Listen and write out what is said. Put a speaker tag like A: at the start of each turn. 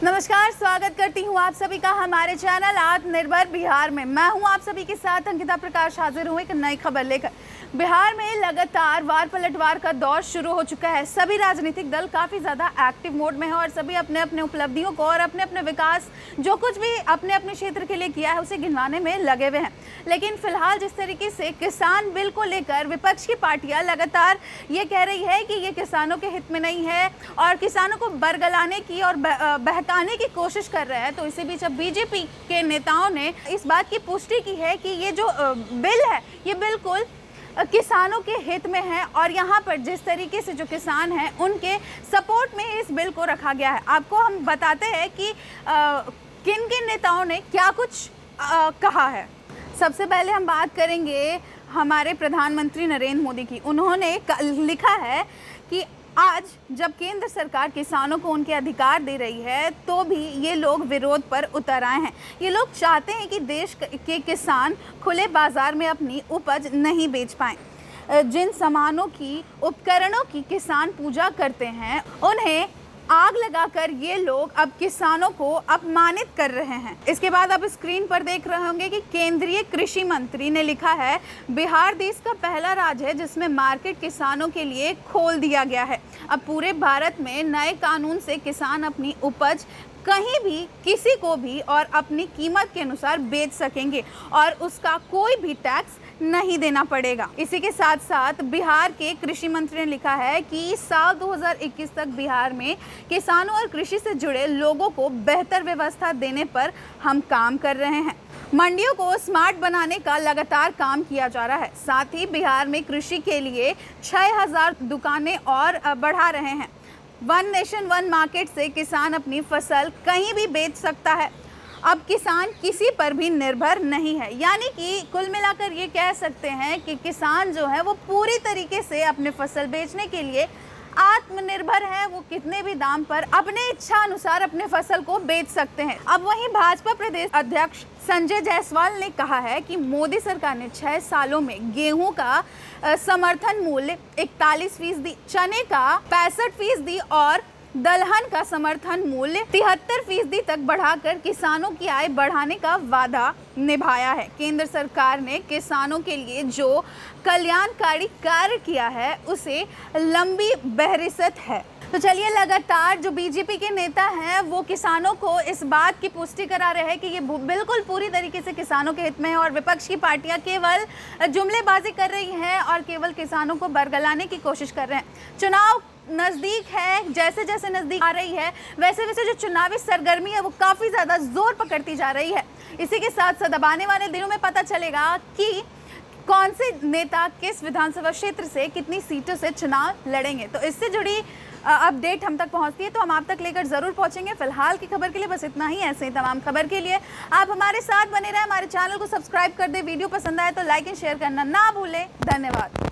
A: नमस्कार, स्वागत करती हूँ आप सभी का हमारे चैनल आत्मनिर्भर बिहार में। मैं हूँ आप सभी के साथ अंकिता प्रकाश, हाजिर हूँ एक नई खबर लेकर। बिहार में लगातार वार पलटवार का दौर शुरू हो चुका है। सभी राजनीतिक दल काफ़ी ज़्यादा एक्टिव मोड में है और सभी अपने अपने उपलब्धियों को और अपने अपने विकास जो कुछ भी अपने अपने क्षेत्र के लिए किया है उसे गिनवाने में लगे हुए हैं। लेकिन फिलहाल जिस तरीके से किसान बिल को लेकर विपक्ष की पार्टियां लगातार ये कह रही है कि ये किसानों के हित में नहीं है और किसानों को बरगलाने की और बहकाने की कोशिश कर रहे हैं, तो इसी बीच अब बीजेपी के नेताओं ने इस बात की पुष्टि की है कि ये जो बिल है ये बिल्कुल किसानों के हित में है और यहाँ पर जिस तरीके से जो किसान हैं उनके सपोर्ट में इस बिल को रखा गया है। आपको हम बताते हैं कि किन किन नेताओं ने क्या कुछ कहा है। सबसे पहले हम बात करेंगे हमारे प्रधानमंत्री नरेंद्र मोदी की। उन्होंने लिखा है कि आज जब केंद्र सरकार किसानों को उनके अधिकार दे रही है तो भी ये लोग विरोध पर उतर आए हैं। ये लोग चाहते हैं कि देश के किसान खुले बाजार में अपनी उपज नहीं बेच पाएं। जिन सामानों की उपकरणों की किसान पूजा करते हैं उन्हें आग लगाकर ये लोग अब किसानों को अपमानित कर रहे हैं। इसके बाद आप स्क्रीन पर देख रहे होंगे कि केंद्रीय कृषि मंत्री ने लिखा है, बिहार देश का पहला राज्य है जिसमें मार्केट किसानों के लिए खोल दिया गया है। अब पूरे भारत में नए कानून से किसान अपनी उपज कहीं भी किसी को भी और अपनी कीमत के अनुसार बेच सकेंगे और उसका कोई भी टैक्स नहीं देना पड़ेगा। इसी के साथ साथ बिहार के कृषि मंत्री ने लिखा है कि साल 2021 तक बिहार में किसानों और कृषि से जुड़े लोगों को बेहतर व्यवस्था देने पर हम काम कर रहे हैं। मंडियों को स्मार्ट बनाने का लगातार काम किया जा रहा है। साथ ही बिहार में कृषि के लिए 6000 दुकानें और बढ़ा रहे हैं। वन नेशन वन मार्केट से किसान अपनी फसल कहीं भी बेच सकता है। अब किसान किसी पर भी निर्भर नहीं है, यानी कि कुल मिलाकर ये कह सकते हैं कि किसान जो है वो पूरी तरीके से अपने फसल बेचने के लिए आत्मनिर्भर है। वो कितने भी दाम पर अपने इच्छा अनुसार अपने फसल को बेच सकते हैं। अब वहीं भाजपा प्रदेश अध्यक्ष संजय जायसवाल ने कहा है कि मोदी सरकार ने 6 सालों में गेहूं का समर्थन मूल्य 41%, चने का 65% और दलहन का समर्थन मूल्य 73% तक बढ़ाकर किसानों की आय बढ़ाने का वादा निभाया है। केंद्र सरकार ने किसानों के लिए जो कल्याणकारी कार्य किया है उसे लंबी बहरिस्त है। तो चलिए, लगातार जो बीजेपी के नेता हैं वो किसानों को इस बात की पुष्टि करा रहे हैं कि ये बिल्कुल पूरी तरीके से किसानों के हित में है और विपक्ष की पार्टियां केवल जुमलेबाजी कर रही हैं और केवल किसानों को बरगलाने की कोशिश कर रहे हैं। चुनाव नज़दीक है, जैसे जैसे नज़दीक आ रही है वैसे वैसे जो चुनावी सरगर्मी है वो काफ़ी ज़्यादा जोर पकड़ती जा रही है। इसी के साथ साथ अब आने वाले दिनों में पता चलेगा कि कौन से नेता किस विधानसभा क्षेत्र से कितनी सीटों से चुनाव लड़ेंगे। तो इससे जुड़ी अपडेट हम तक पहुंचती है तो हम आप तक लेकर ज़रूर पहुंचेंगे। फिलहाल की खबर के लिए बस इतना ही। ऐसे ही तमाम खबर के लिए आप हमारे साथ बने रहें, हमारे चैनल को सब्सक्राइब कर दें। वीडियो पसंद आए तो लाइक एंड शेयर करना ना भूलें। धन्यवाद।